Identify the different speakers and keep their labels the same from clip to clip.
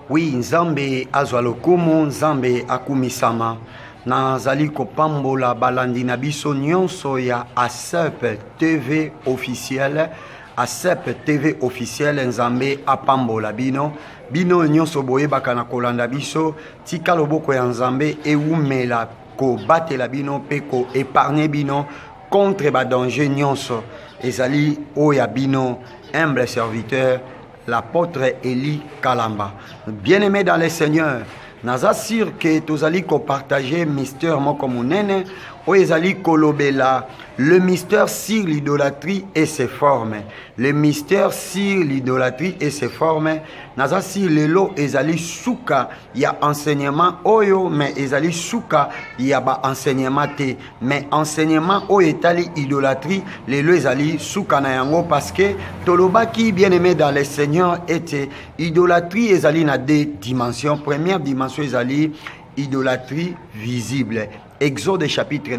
Speaker 1: Oui, Nzambe azwa lokumu, Nzambe akumisama. Nazali kopambola balandi na biso nyonso ya ASEP TV officiel. ASEP TV officiel Nzambe apambola bino. Bino nyonso boyebaka na kolanda biso. Tika loboko ya Nzambe eumela ko batela bino pe ko épargner bino contre ba danger nyonso. Ezali oya bino humble serviteur l'apôtre Eli Kalamba. Bien-aimé dans le Seigneur, nazasir que tozali ko partager mystère moko munene o ezali kolobela le mystère sur l'idolâtrie et ses formes. Le mystère sur l'idolâtrie et ses formes. Nazasir lelo ezali suka ya enseignement oyo mais ezali suka ya ba enseignement te mais enseignement oyo etali idolâtrie lelo ezali suka na yango parce que tolobaki bien-aimé dans le Seigneur était idolâtrie ezali na deux dimensions. Première dimension ezali idolâtrie visible. Exode chapitre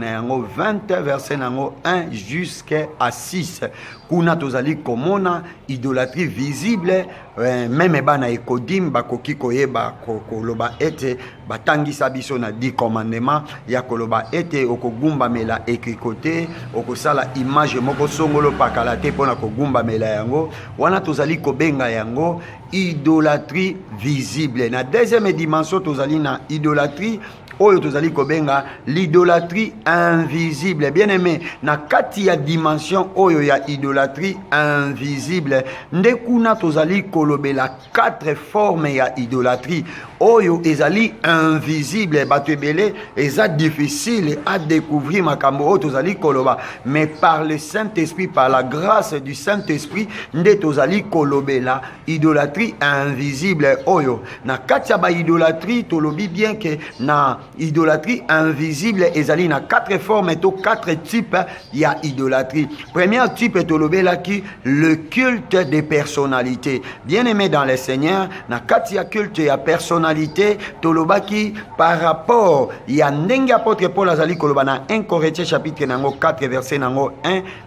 Speaker 1: 20 verset 1 jusqu'à 6. Kuna tozali komona idolâtrie visible même bana ekodim bakoki koyeba koloba ete batangisa biso na 10 commandements ya koloba ete okogumba mela ekikote okosala image moko songolo pakala te pona kogumba mela yango wana tozali kobenga yango idolâtrie visible. Na deuxième dimension tozali na idolâtrie oyo tozali kobenga l'idolâtrie invisible. Bien aimé, na kati ya dimension oyo ya idolâtrie invisible nde kuna tozali kolobela 4 formes ya idolâtrie oyo ezali invisible. Bato ebele eza difficile à découvrir makambo oyo tozali koloba, mais par le Saint-Esprit, par la grâce du Saint-Esprit nde tozali kolobela idolâtrie invisible oyo. Na kati ya ba idolâtrie tolobi bien que na idolâtrie invisible ezali na 4 formes to 4 types ya idolâtrie. Premier type tolobela ki le culte des personnalités. Bien aimé dans le Seigneur, na kati ya culte ya personnalité tolobaki par rapport ya ndenge apôtre Paul azali koloba na 1 Corinthiens chapitre 4 verset 1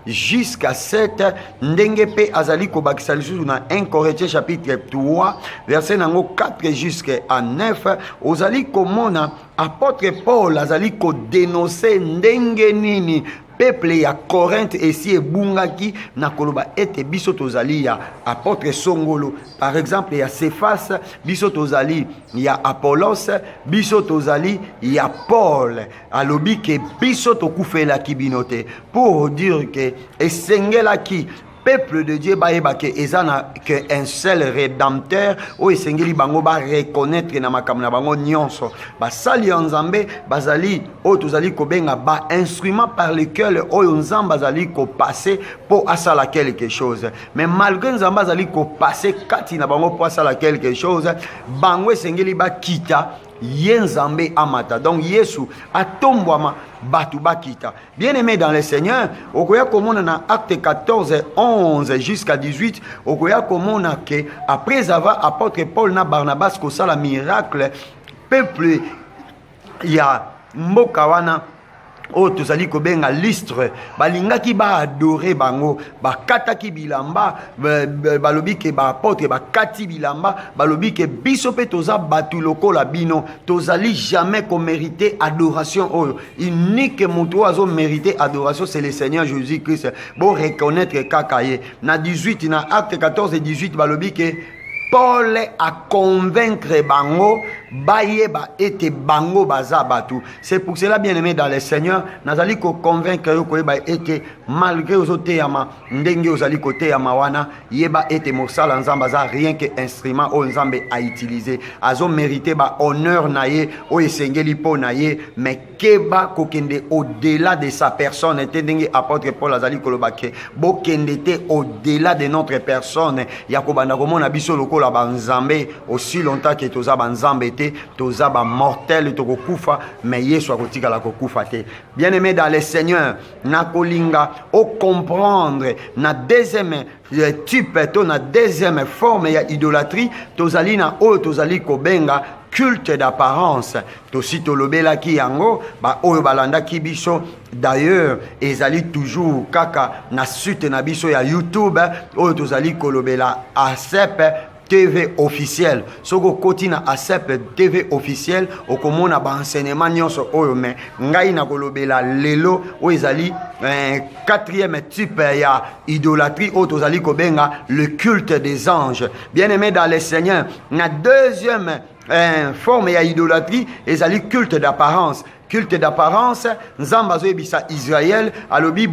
Speaker 1: jusqu'à 7 ndenge pe azali kobakisa lisusu na 1 Corinthiens chapitre 3 verset 4 jusqu'à 9 ozali komona apôtre Paul azali ko dénoncer ndenge nini peuple ya Corinthe esi ebungaki na koloba ete biso tozali ya apôtre songolo. Par exemple ya Cephas biso tozali ya Apollos, biso tozali ya Paul. Alobi ke biso tokufelaki binote pour dire que esengelaki peuple de Dieu baeba ke ezana que un seul rédempteur o esengeli bango ba reconnaître na makambo na bango nyonso basali nzambe bazali o tozali kobenga ba instrument par lequel o nzamba bazali ko passer pour asala quelque chose. Mais malgré nzamba bazali ko passer kati na bango pour asala quelque chose, bango esengeli ba kita yenzambe amata. Donc Yesu atombwama batu bakita. Bien aimé dans le Seigneur, okoya komona na acte 14 11 jusqu'à 18 okoya komona que après avoir apôtre Paul na Barnabas ko sala miracle peuple ya mboka wana o tozali kobenga Listre balingaki ba adorer bango bakataki bilamba balobi ke ba apôtre bakati bilamba balobi ke biso pe toza batu lokola bino tozali jamais ko mériter adoration oyo unique moto azo mériter adoration c'est le Seigneur Jésus-Christ. Bon reconnaître kakaye na 18 na acte 14 et 18 balobi ke Paul a convaincre bango bayeba ete bango baza batu. C'est pour cela bien aimé dans le Seigneur nazali ko convaincre yo koyeba ete malgré ozote yama ndenge ozali kote yama wana yeba ete mosala nzamba za rien que instrument o nzambe a utilisé azo mérité ba honneur na ye o esengeli po na ye mais keba kokende au-delà de sa personne ete ndenge apôtre Paul azali koloba ke bo kende te au-delà de notre personne ya kobanda komona biso lokola banzambe aussi longtemps que toza banzambe te toza ba mortel tokokufa mais Yesu akotikala kokufa te. Bien aimé dans le Seigneur na kolinga o comprendre na deuxième type to na deuxième forme ya idolâtrie tozali na o tozali kobenga culte d'apparence. Tosi tolobelaki yango ba oyo balandaki biso d'ailleurs ezali toujours kaka na suite na biso ya YouTube oyo tozali kolobela ASEP TV officiel. Soko koti na ASEP TV officiel okomona ba enseignement nyonso oyo me ngai na kolobela lelo o ezali quatrième type ya idolâtrie o tozali kobenga le culte des anges. Bien-aimé dans le Seigneur, na deuxième forme ya idolâtrie ezali culte d'apparence. Culte d'apparence, nzamba azoyebisa Israël alobi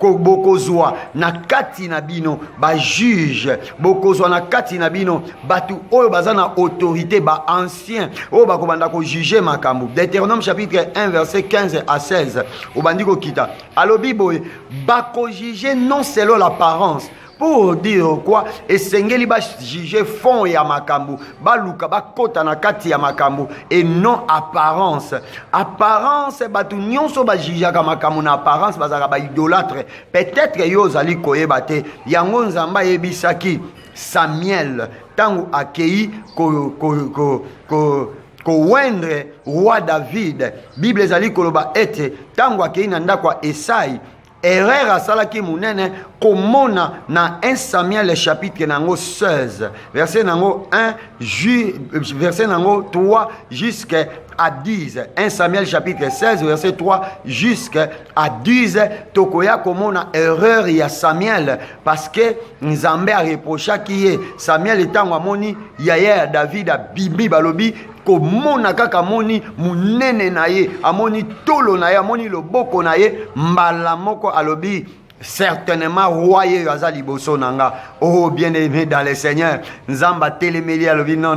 Speaker 1: bokozwa na kati na bino ba juge, bokozwa na kati na bino batu oyo baza na autorité, ba ancien oyo bakobanda ko juger makambo. Deutéronome chapitre 1 verset 15 à 16 obandi ko kita alobi boye bako juger non selon l'apparence. Pour dire quoi? Et sengeli ba juger fond ya makambo, ba luka ba kota na kati ya makambo et non apparence. Apparence batu nyonso ba juger ka makambo na apparence bazaka ba idolâtre. Peut-être yo zali koyeba te yango nzamba yebisaki Samuel tangu akei ko wendre roi David. Bible zali koloba ete tangu akei na ndako Esai erreur asalaki munene komona na 1 Samuel chapitre nango 16 verset nango 1 verset nango 3 jusqu'à 10. 1 Samuel chapitre 16 verset 3 jusqu'à 10 tokoya komona erreur ya Samuel parce que Nzambe a reproché ki Samuel etango amoni yaya David a bibi balobi komona kaka moni munene na ye, amoni tolo na ye, amoni loboko na ye, mbala moko alobi certainement roi ye azali boso nanga. Oh bien-aimé dans le Seigneur, nzamba telemeli alobi non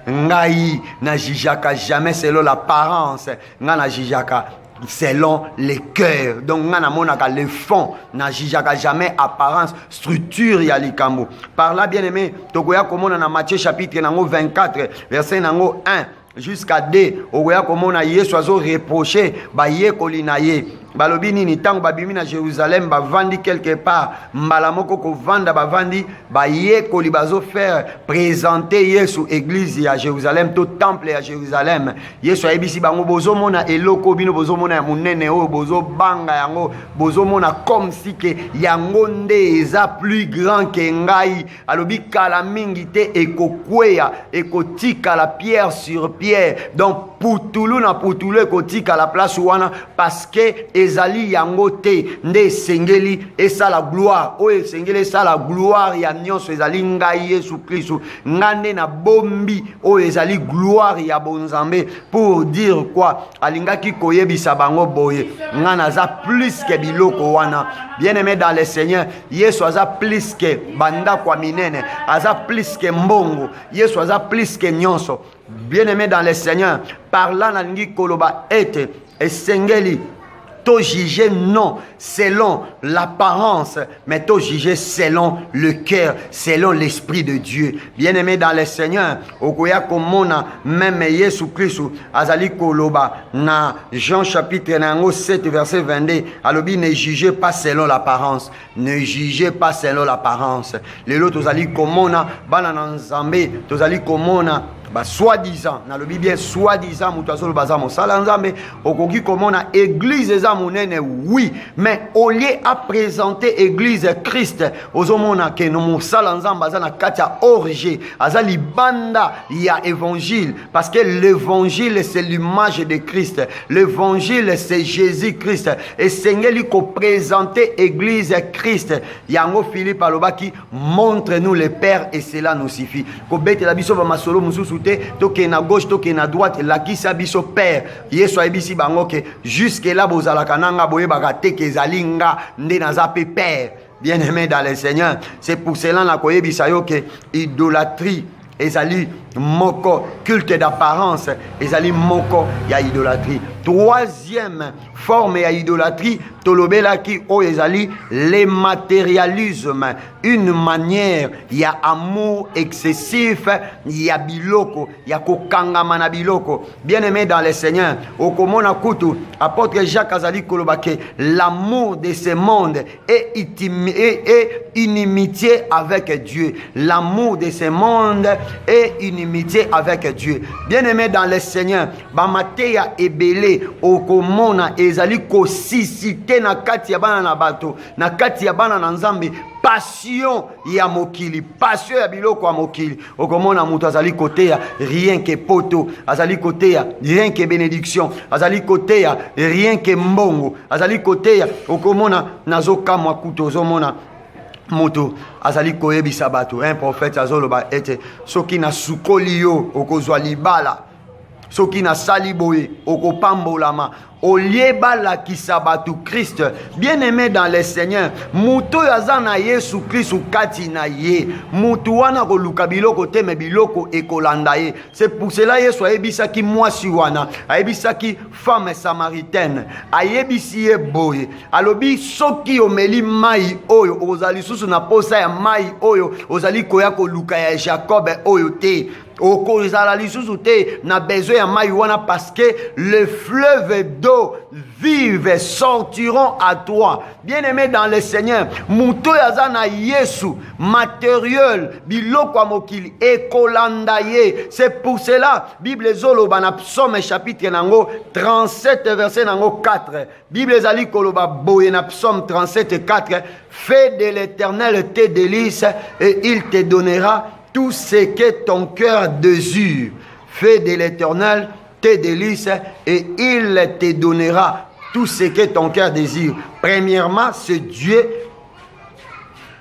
Speaker 1: ngai na jijaka jamais selon l'apparence, nga na jijaka selon les cœurs. Donc ngana monaka le fond, na jijaka jamais apparence, structure ya likambo. Par là bien-aimé, tokoya komona na Matthieu chapitre nango 24 verset nango 1 jusqu'à 2 okoya komona Yesu azo reprocher ba yekoli na ye balobi nini tango babimi na Jérusalem bavandi quelque part mbala moko ko vanda bavandi ba yekoli bazo faire présenter Yesu église ya Jérusalem to temple ya Jérusalem. Yesu ayebisi bango bozomona eloko bino bozomona ya munene oyo bozobanga yango bozomona comme si que yango nde eza plus grand que ngai. Alobi kala mingi te ekokweya ekotika la pierre sur pierre. Donc putulu na putulu ekotika la place wana parce que ezali yango te nde sengeli esa la gloire oyo sengeli esa la gloire ya nyonso ezali ngai Yesu Kristo ngande na bombi oyo ezali gloire ya bonzambe. Pour dire quoi? Alingaki koyebisa bango boye ngana za plus que biloko wana. Bien-aimé dans le Seigneur, Yesu aza plus que banda kwa minene, aza plus que mbongo, Yesu aza plus que nyonso. Bien-aimé dans le Seigneur, par là nalingi koloba ete esengeli to juger non selon l'apparence, mais to juger selon le cœur, selon l'esprit de Dieu. Bien-aimé dans le Seigneur, okoya komona même Yesu Christ azali koloba na Jean chapitre 7 verset 22 alobi ne jugez pas selon l'apparence, ne jugez pas selon l'apparence. Lelo tozali komona bana na Nzambe tozali komona ba soi-disant na lobi bien soi-disant mutu azolo baza mosala nzambe okoki komona église eza monene oui mais au lieu à présenter église Christ ozomona ke no mosala nzambe aza na kati ya orge aza libanda ya évangile parce que l'évangile c'est l'image de Christ, l'évangile c'est Jésus-Christ et sengeli ko présenter église Christ yango Philippe alobaki montre-nous le Père et cela nous suffit ko bete la biso ba masolo mususu toke na gauche toke na droite la kisa biso père Yesu ayebisi bango ke jusque là bozalaka nanga boyebaka te ke zalinga nde naza pe père. Bien-aimé dans le Seigneur, c'est pour cela na koyebisa yo ke idolâtrie ezali moko, culte d'apparence ezali moko ya idolâtrie. Troisième forme ya idolâtrie tolobelaki o ezali le matérialisme, une manière ya amour excessif ya biloko ya kokangama na biloko. Bien-aimé dans le Seigneur, okomona kutu apôtre Jacques azali kolobake l'amour de ce monde est inimitié avec Dieu. L'amour de ce monde est inimitié avec Dieu. Bien-aimé dans le Seigneur, bamateya ebele te okomona ezali kosisite na kati ya bana na bato, na kati ya bana na Nzambe, passion ya mokili, passion ya biloko ya mokili. Okomona mutu azali koteya rien que poto, azali koteya rien que bénédiction, azali koteya rien que mbongo, azali koteya okomona nazokamwa kutu, ozomona moto azali koyebisa bato, un prophète azoloba ete soki na sukoli yo okozwa libala, soki na sali boye okopambolama, olieba la kisabatu Christ. Bien-aimé dans le Seigneur, muto yazana Yesu Christ kati na ye, mutu wana koluka biloko te me biloko ekolanda ye. C'est pour cela Yesu ayebisaki mwasi wana, ayebisaki femme samaritaine, ayebisi ye boye, alobi soki omeli mai oyo ozali susu na posa ya mai oyo ozali koya koluka ya Jacob oyo te, okozala lisusu te na besoin ya mai wana, parce que le fleuve d'eau vive sortiront à toi. Bien-aimé dans le Seigneur, muto yazana Yesu matériel biloko ya mokili ekolanda ye. C'est pour cela Bible zoloba na Psaume chapitre nango 37 verset nango 4. Bible ezali koloba boye na Psaume 37 4, fais de l'Éternel tes délices et il te donnera tout ce que ton cœur désire. Fais de l'Éternel tes délices et il te donnera tout ce que ton cœur désire. Premièrement, c'est Dieu.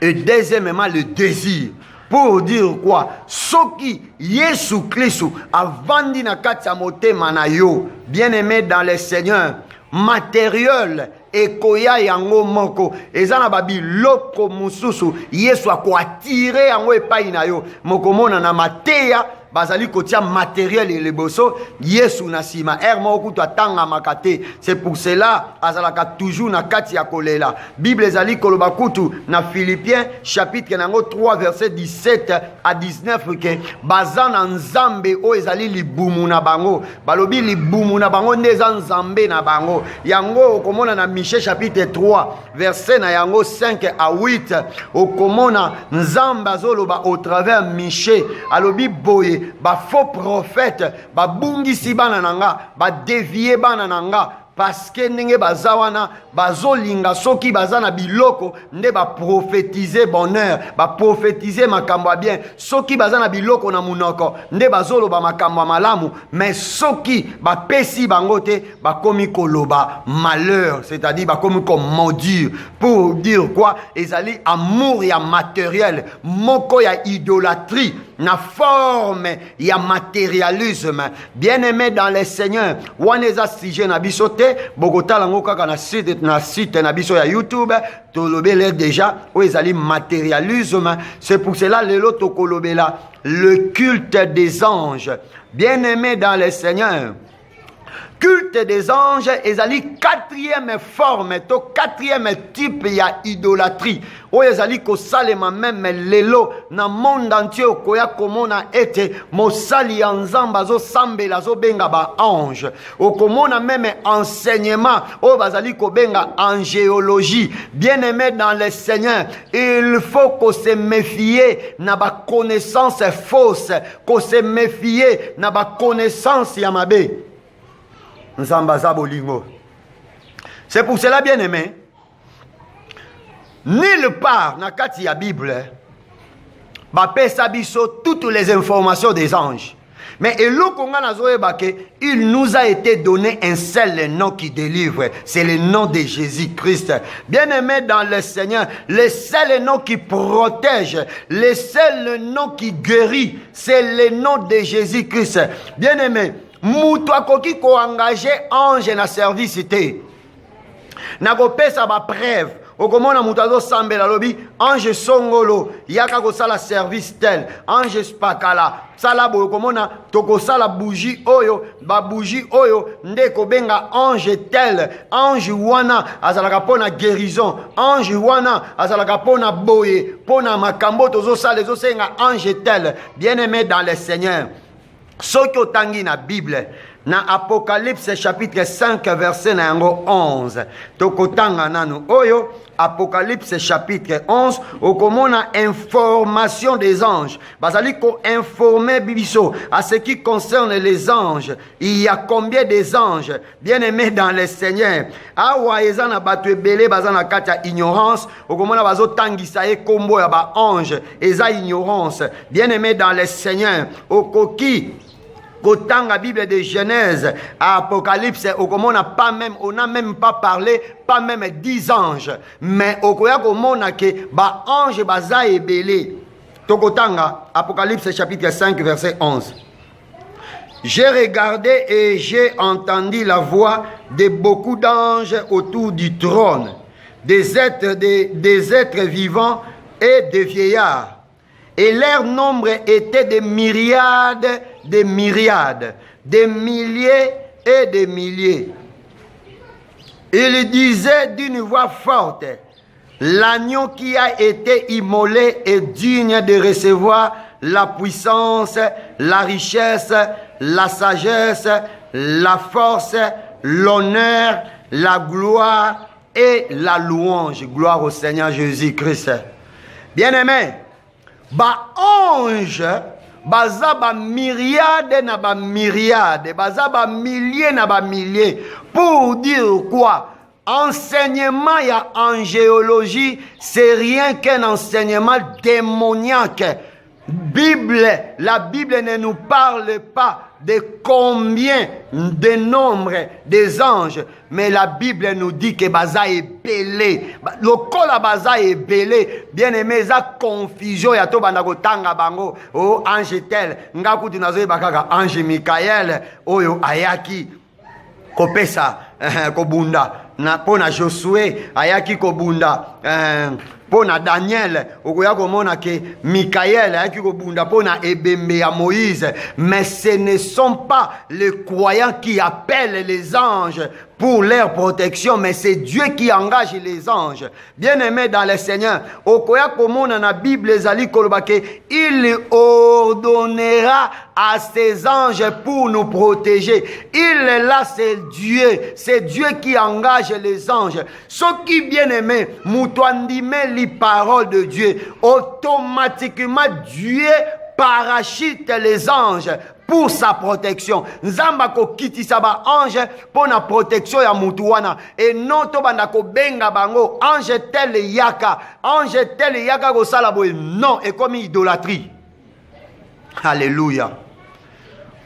Speaker 1: Et deuxièmement, le désir. Pour dire quoi? Soki Yesu Christ avandi na kati ya motema na yo, bien-aimé dans le Seigneur, matériel ekoya yango moko ezana babi loko mususu Yesu akoatire yango epai na yo, mokomona na mateya bazali kotia matériel et leboso Yesu na sima ermo okutu atanga makate. C'est pour cela azalaka toujours na kati ya kolela. Bible ezali koloba kutu na Philippiens chapitre nango 3 verset 17 à 19 ke bazana Nzambe o ezali libumu na bango, balobi libumu na bango neza Nzambe na bango yango. Okomona na Michée chapitre 3 verset na yango 5 à 8, okomona Nzambe azoloba au travers Michée alobi boye ba faux prophète ba bungisi bana nanga ba dévier bana nanga, parce que ndenge bazawana bazolinga soki bazana biloko nde ba prophétiser bonheur, ba prophétiser makambo bien. Soki bazana biloko na munoko nde bazoloba makambo malamu, mais soki ba pesi bangote ba komi koloba malheur, c'est-à-dire ba komi comme maudire. Pour dire quoi? Ezali amour ya matériel, moko ya idolâtrie na forme ya matérialisme. Bien-aimé dans le Seigneur, waneza sujet na bisote bokotala ngo kaka na site na biso ya YouTube tolobele déjà o ezali matérialisme. C'est pour cela lelo tokolobela le culte des anges. Bien-aimé dans le Seigneur, culte des anges ezali quatrième forme to quatrième type ya idolâtrie oyo ezali kosalema même lelo na monde entier. Okoya komona ete mosali ya Nzambe azosambela azobenga ba ange, okomona même enseignement oyo bazali kobenga angéologie. Bien-aimé dans le Seigneur, il faut qu'on se méfie na ba connaissance fausse, qu'on se méfie na ba connaissance ya mabe. C'est pour cela, bien-aimé, nulle part na kati ya Bible bapesa biso toutes les informations des anges. Mais il nous a été donné un seul nom qui délivre, c'est le nom de Jésus-Christ. Bien-aimé dans le Seigneur, le seul nom qui protège, le seul nom qui guérit, c'est le nom de Jésus-Christ. Bien-aimé, mutu akoki ko engagé ange na service te na kopesa ba preuve. Okomona mutu azosambela lobi ange songolo yaka kosala service tel, ange spakala sala boyo. Okomona tokosala bougie oyo, ba bougie oyo nde kobenga ange tel, ange wana azalaka pona guérison, ange wana azalaka pona boye, pona makambo tozosala ezosenga ange tel. Bien-aimé dans le Seigneur, soki otangi na Bible na Apocalypse chapitre 5 verset na yango 11 tokotanga nanu oyo Apocalypse chapitre 11 okomona information des anges bazali ko informer biso à ce qui concerne les anges. Il y a combien des anges bien-aimés dans le Seigneur? Awa eza na bato ebele baza na kati ya ignorance okomona bazo tangisa ye kombo ya ba ange eza ignorance. Bien-aimés dans le Seigneur okoki Kotanga Bible de Genèse à Apocalypse, on n'a même pas parlé, pas même 10 anges. Mais okoya komona ke ba ange baza ebele. Tokotanga Apocalypse chapitre 5 verset 11. J'ai regardé et j'ai entendu la voix de beaucoup d'anges autour du trône, des êtres vivants et des vieillards. Et leur nombre était des myriades, des myriades, des milliers et des milliers. Il disait d'une voix forte, l'agneau qui a été immolé est digne de recevoir la puissance, la richesse, la sagesse, la force, l'honneur, la gloire et la louange. Gloire au Seigneur Jésus-Christ. Bien-aimés, ba ange baza ba myriade na ba myriade, baza ba milliers na ba milliers. Pour dire quoi? Enseignement y a en géologie, c'est rien qu'un enseignement démoniaque. La Bible ne nous parle pas de combien de nombre des anges, mais la Bible nous dit que baza est belé. Le kola baza est belé. Bien aimé, ça confusion ya to banda ko tanga bango. Oh ange tel, ngaku tunazo bakaka ange Michael, oyo ayaki kopesa kobunda na pona Josué ayaki kobunda pona Daniel okoya komona ke Michael ayaki kobunda pona ebembe ya Moïse. Mais ce ne sont pas les croyants qui appellent les anges pour leur protection, mais c'est Dieu qui engage les anges. Bien-aimés dans le Seigneur, okoya komona na Bible ezali koloba ke il ordonnera à ses anges pour nous protéger. Il est là, c'est Dieu qui engage les anges. Ce qui bien-aimé, mutuandime les paroles de Dieu, automatiquement Dieu parachute les anges pour sa protection. Nzamba ko kitisa ba ange pour la protection ya mutu wana. Et non to banda ko benga bango ange tel yaka ko sala boy. Non, et comme idolâtrie. Alléluia.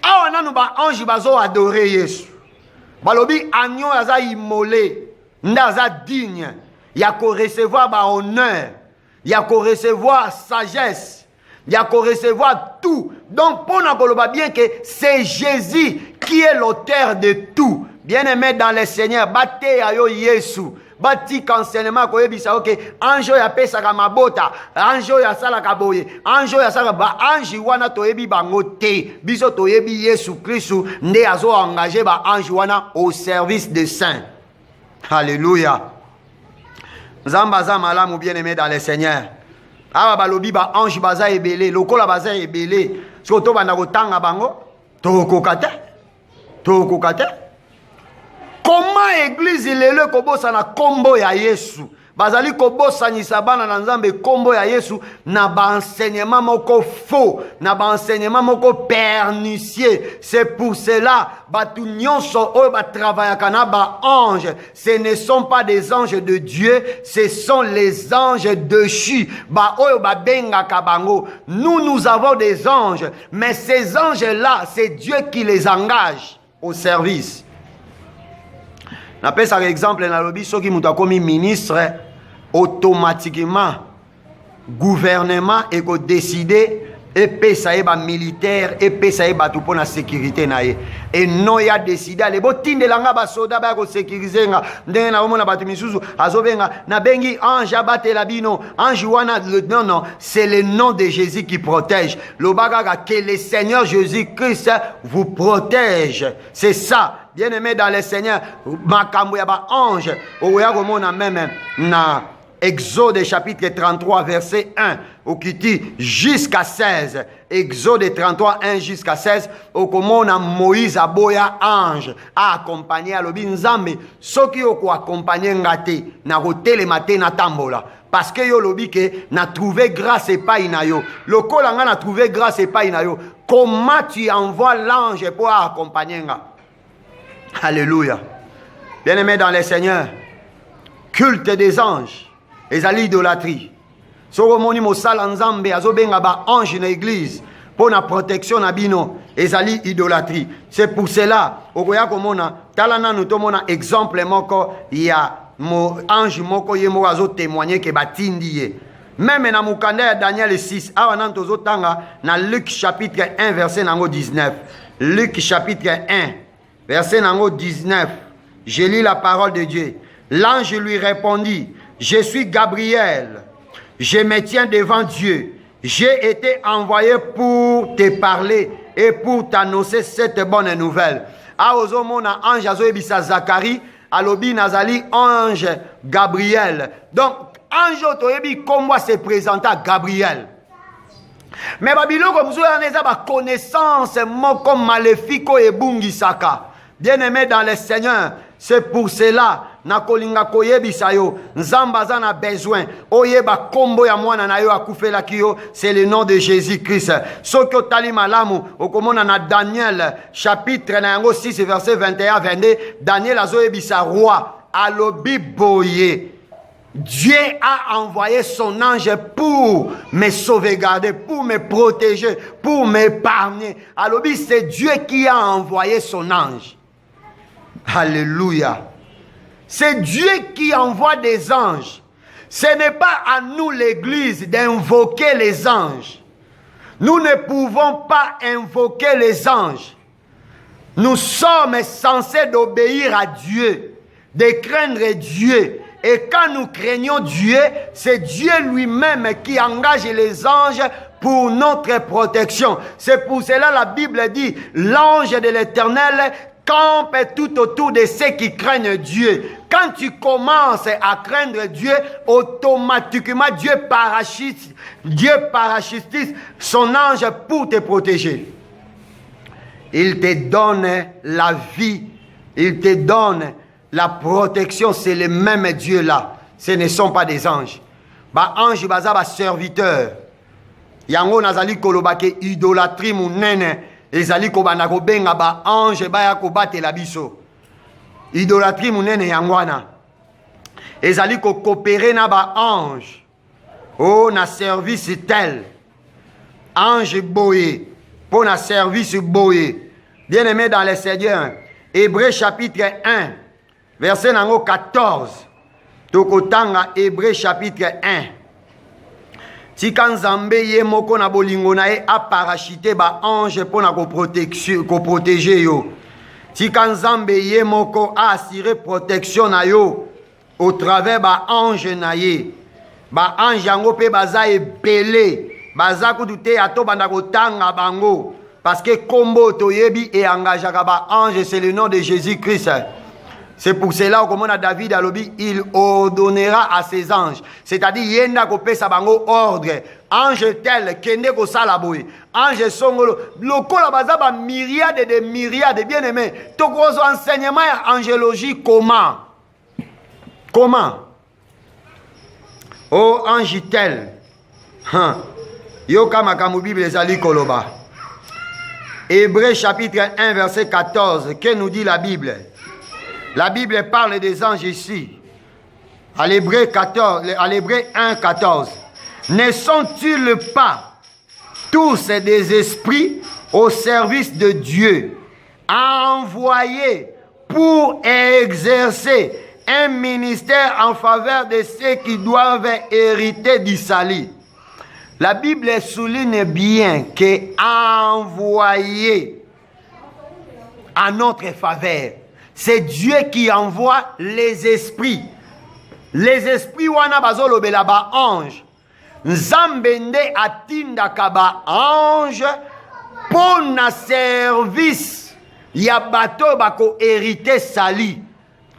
Speaker 1: Awa nanu ba ange bazo adorer Yesu. Balobi agneau aza immolé, ndaza digne. Ya ko recevoir ba honneur, ya ko recevoir sagesse, ya ko recevoir tout. Donc pour na bien que c'est Jésus qui est l'auteur de tout. Bien-aimé dans le Seigneur, bate ayo Yesu. Bati enseignement ko yebisa OK, anjo ya pesa ka mabota, anjo ya sala ka boye, anjo ya sala ba anji wana to yebi bango te. Biso to yebi Yesu Kristu nde azo engager ba anji wana au service des saints. Alléluia. Nzamba za malamu bien-aimé dans le Seigneur. Awa balobi ba ange baza ebele, lokola baza ebele. So to banda ko tanga bango, to kokate. Comment église lelo kobosa na kombo ya Yesu? Bazali kobosa ni sabana na nzambe kombo ya Yesu na ba enseignement moko faux, na ba enseignement moko pernicieux. C'est pour cela batu nyonso oyo ba travaillaka na ba ange, ce ne sont pas des anges de Dieu, ce sont les anges déchus. Ba oyo ba bengaka bango. Nous avons des anges, mais ces anges-là, c'est Dieu qui les engage au service. Par exemple, dans le soki muta komi ministre, automatiquement, gouvernement est décidé et pesa eba militaire et pesa eba tout pour la sécurité nae. Et non y a décidé les botinde langa ba soda ba ko sécuriser nga ndenge na omona batu misusu azobenga na bengi ange abate la bino ange wana non, c'est le nom de Jésus qui protège. Le bagaga que le Seigneur Jésus-Christ vous protège. C'est ça. Bien-aimé dans le Seigneur, makambo ya ba ange, oya komona même na Exode chapitre 33 verset 1 okiti jusqu'à 16. Exode 33 1 jusqu'à 16 okomona Moïse aboya ange a accompagné alobi nzambe soki oko accompagner ngate na kotelema te na tambola parce que yo lobi ke na trouvé grâce epai na yo lokola nga na trouvé grâce epai na yo comment tu envoies l'ange pour accompagner nga. Alléluia. Bien-aimés dans le Seigneur, culte des anges ezali idolâtrie. Soko moni mosala nzambe azobenga ba ange na église pour la protection na bino ezali idolâtrie. C'est pour cela okoya komona tala nanu tomona exemple moko ya mo ange moko ye moko azo témoigner ke batindi ye. Même na mukanda ya Daniel 6 awa nan tozotanga na Luc chapitre 1 verset nango 19. Luc chapitre 1 verset nango 19. Je lis la parole de Dieu. L'ange lui répondit: je suis Gabriel, je me tiens devant Dieu. J'ai été envoyé pour te parler et pour t'annoncer cette bonne nouvelle. Aozomona ange azoyebisa Zacharie, alobi nazali ange Gabriel. Donc, ange toyebi komwa se présenta Gabriel. Mais babiloko mzouya neza ba connaissance moko maléfique et bungisaka. Bien-aimé dans le Seigneur, c'est pour cela na kolinga koyebisa yo nzamba za na besoin oyeba kombo ya mwana na yo akufela kiyo, c'est le nom de Jésus-Christ. Soki otali malamu okomona na Daniel chapitre na yango 6 verset 21 22, Daniel azoyebisa roi alobi boye Dieu a envoyé son ange pour me sauvegarder, pour me protéger, pour m'épargner. Alobi, c'est Dieu qui a envoyé son ange. Alléluia. C'est Dieu qui envoie des anges. Ce n'est pas à nous, l'Église, d'invoquer les anges. Nous ne pouvons pas invoquer les anges. Nous sommes censés d'obéir à Dieu, de craindre Dieu. Et quand nous craignons Dieu, c'est Dieu lui-même qui engage les anges pour notre protection. C'est pour cela la Bible dit, l'ange de l'Éternel campe tout autour de ceux qui craignent Dieu. Quand tu commences à craindre Dieu, automatiquement Dieu parachutise son ange pour te protéger. Il te donne la vie, il te donne la protection, c'est le même Dieu là. Ce ne sont pas des anges. Ba ange baza ba serviteur. Yango nazali kolobake idolâtrie munene. Ezali kobanda kobenga ba ange baya kobatela biso. Idolâtrie munene yangwana. Ezali ko coopérer na ba ange. Oh na service tel. Ange boye. Pour na service boye. Bien-aimé dans le Seigneur. Hébreux chapitre 1. Verset nango 14. Tokotanga Hébreux chapitre 1. Tika nzambe ye moko na bolingo na ye a parachité ba ange pour na ko protéger yo. Tika nzambe ye moko a assuré protection na yo au travers ba ange na ye. Ba ange yango pe baza ebele. Baza kutute ato banda kotanga bango. Parce que kombo toyebi et engagaka ba ange, c'est le nom de Jésus-Christ. C'est pour cela comme on a David alobi, il ordonnera à ses anges. C'est-à-dire yenda ko pesa bango ordre. Ange tel kende ko salaboy. Ange songolo lokola baza ba myriade de myriades bien-aimés. Tokozo enseignement angéologie comment? Comment? Oh ange tel. Yo kama kamu Bible ezali koloba. Hébreux chapitre 1 verset 14, que nous dit la Bible? La Bible parle des anges ici. À l'Hébreu 1, 14. Ne sont-ils pas tous des esprits au service de Dieu, envoyés pour exercer un ministère en faveur de ceux qui doivent hériter du salut? La Bible souligne bien que envoyé à notre faveur, c'est Dieu qui envoie les esprits. Les esprits wana bazolobela ba ange. Nzambende atindaka ba ange pour na service ya bato bako hériter sali.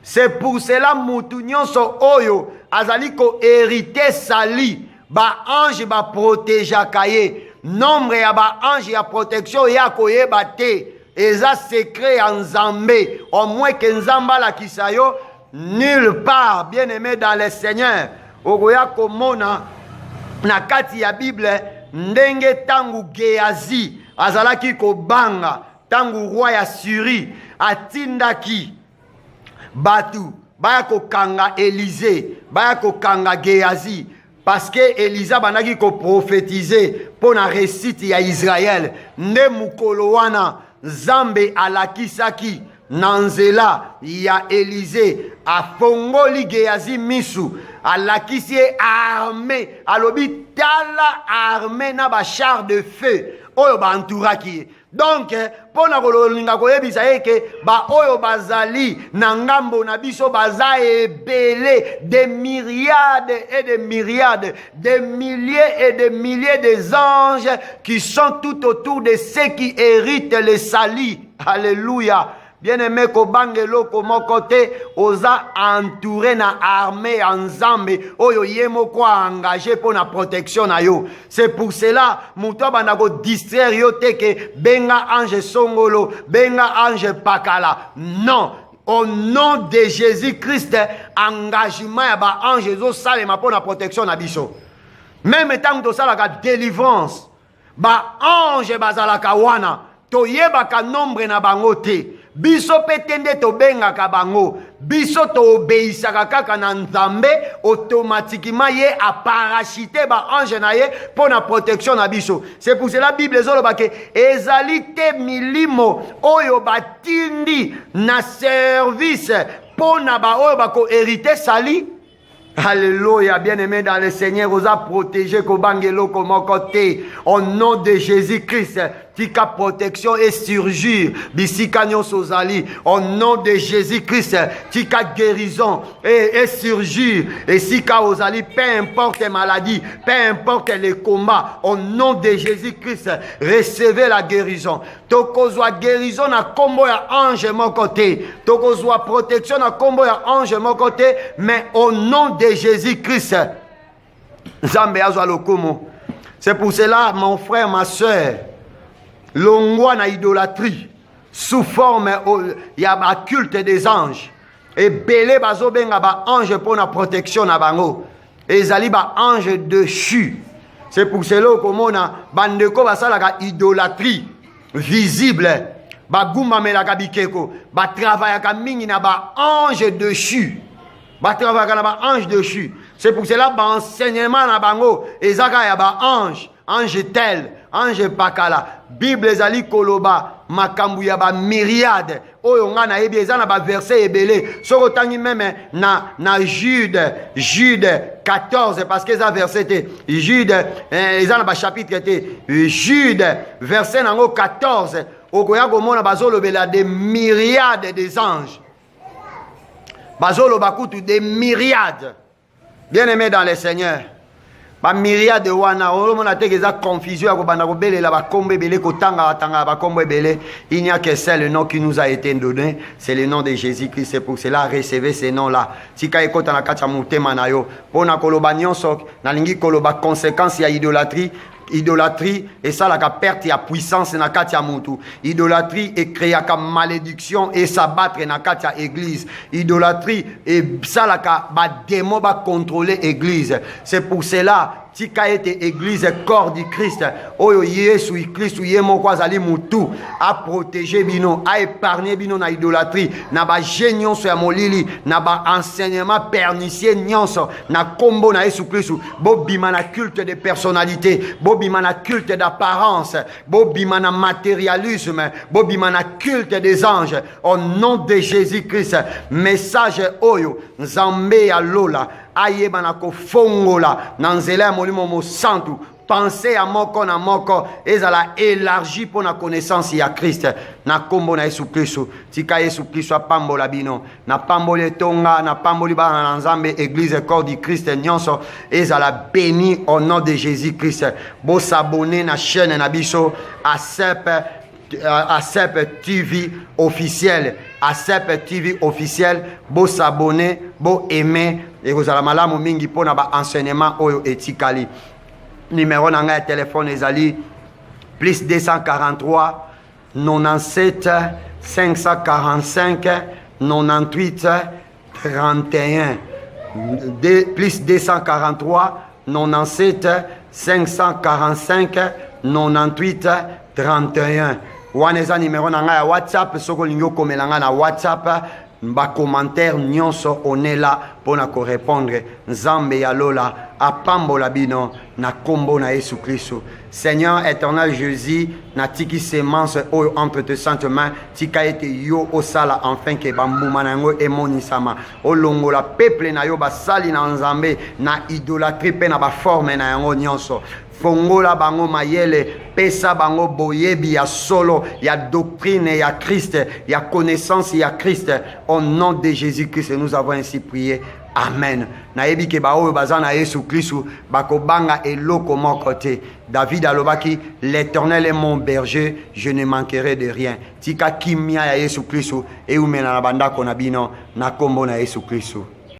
Speaker 1: C'est pour cela mutu nyonso oyo azali ko hérité sali ba ange ba protégeaka ye. Nombre ya ba ange ya protection ya koyeba te. Eza secret ya Nzambe. Au moins que Nzambe alakisa yo nulle part, bien aimé dans le Seigneur. Okoya komona na kati ya Bible ndenge tangu Gehazi azalaki kobanga tangu roi ya Syrie atindaki batu baya kokanga Élisée, baya kokanga Gehazi, parce que Élisa bandaki ko prophétiser pour na réussite ya Israël. Nde mukolo wana Nzambe alakisaki na nzela ya Élisée afongoli Gehazi misu, alakisi armée, alobi tala armée na ba char de feu oyo ba entouraki. Donc pona kololinga koyebisa eke ba oyo bazali na ngambo na biso baza ebele, des myriades et des myriades, des milliers et des milliers des anges qui sont tout autour de ceux qui héritent le salut. Alléluia. Bien-aimé, kobangelo komo côté oza entouré na armée ensemble oyo yemo kwa engagé pour la protection na yo. C'est pour cela muto bana ko distraire yo teke benga ange songolo, benga ange pakala. Non, au nom de Jésus-Christ, engagement ya ba ange zo salema pour la protection na biso. Même tant que ça la délivrance, ba ange bazalaka wana to yebaka nombre na bango te. Biso petende to benga ka bango, biso to obeisaka kaka na Nzambe, automatiquement ye a parachité ba ange na ye pour la protection na biso. C'est pour cela la Bible zoloba ke ezali te milimo oyo batindi na service pour na ba oyo bako hérité sali. Alléluia, bien-aimé dans le Seigneur, vous a protégé kobangelo comme côté. Au nom de Jésus-Christ, tika protection et surgir. Bisika nyonso zali. Au nom de Jésus-Christ, tika guérison et surgir. Et sika ozali, peu importe les maladies, peu importe les combats. Au nom de Jésus-Christ, recevez la guérison. Tokozwa guérison na kombo ya ange mon côté. Tokozwa protection na kombo ya ange mon côté. Mais au nom de Jésus-Christ, Nzambe azwa lokomo. C'est pour cela, mon frère, ma soeur, longwa na idolâtrie, sous forme, il y a un culte des anges. Et belé bazo benga ba ange pour la protection na bango. Et zali ba ange dessus. C'est pour cela que mona bandeko basala ka idolâtrie visible. Ba gumba melaka bikeko, ba travaya ka mingi na ba ange dessus. Ba travaya ka na ba ange dessus. C'est pour cela ba enseignement na bango ezaka ya ba ange, ange tel, ange pakala. Bible ezali koloba makambu ya ba myriade oyo nga na yebi eza na ba verset ebele soko tangi meme na Jude 14 parce que eza verset te Jude eza na ba chapitre te Jude verset nango 14 okoya komona bazolobela des myriades des anges, bazoloba kutu des myriades. Bien-aimé dans le Seigneur, ba myriade wana olomona te keza confusion ya kobanda kobelela bakombo ebele kotanga batanga bakombo ebele. Il n'y a que seul nom qui nous a été donné, c'est le nom de Jésus-Christ. C'est pour cela recevez ces noms là. Tika ekota na kati ya motema na yo pona koloba nyonso nalingi koloba conséquence ya idolâtrie. Idolâtrie et ça la perte ya puissance na kati ya mutu. Idolâtrie et créa ka malédiction et s'abattre na kati ya église. Idolâtrie et ça la ka ba démon ba contrôler église. C'est pour cela tika ete église corps du Christ oyo Yesu Christ yemo kwa zali mutu a protéger bino, a épargner bino na idolâtrie na ba nyonso ya molili na ba enseignement pernicieux nyonso na kombo na Yesu Christ. Bo bima na culte de personnalité, bo bima na culte d'apparence, bo bima na matérialisme, bo bima na culte des anges. Au nom de Jésus-Christ, message oyo Nzambe ya lola ayeba na kofongola na nzela ya molimo mo santu. Pensez à moko na moko ezala élargi pour la connaissance ya Christ na kombo na Yesu Kristo. Tika Yesu Kristo pambola bino na pambole tonga na pamboli ba na Nzambe église corps du Christ nyonso ezala béni au nom de Jésus-Christ. Bo s'abonner na chaîne na biso ASEP TV officiel, ASEP TV officiel, bo s'abonner, bo aimer et vous allez malamu mingi pona ba enseignement oyo etikali. Numéro nanga téléphone ezali plus 243 97 545 98 31 plus 243 97 545 98 31. Waneza numéro nanga ya WhatsApp soko lingo komelanga na WhatsApp ba commentaire nyonso onela pona ko répondre nzambe ya lola apambola bino na kombo na Yesu Kristo. Seigneur éternel Jésus, na tiki semence oyo entre tes saintes mains, tika ete yo osala enfin ke bambuma nango emonisama. Olongola peuple na yo basali na nzambe na idolâtrie pe na ba forme na yango nyonso. Fongola bango mayele, pesa bango boyebi ya solo, ya doctrine ya Christ, ya connaissance ya Christ. Au nom de Jésus-Christ, nous avons ainsi prié. Amen. Nayebi ke ba oyo bazana Yesu Kristo bako banga eloko moko te. David alobaki, l'Éternel est mon berger, je ne manquerai de rien. Tika kimia ya Yesu Kristo e umena na bandako na bino na kombo na Yesu Kristo.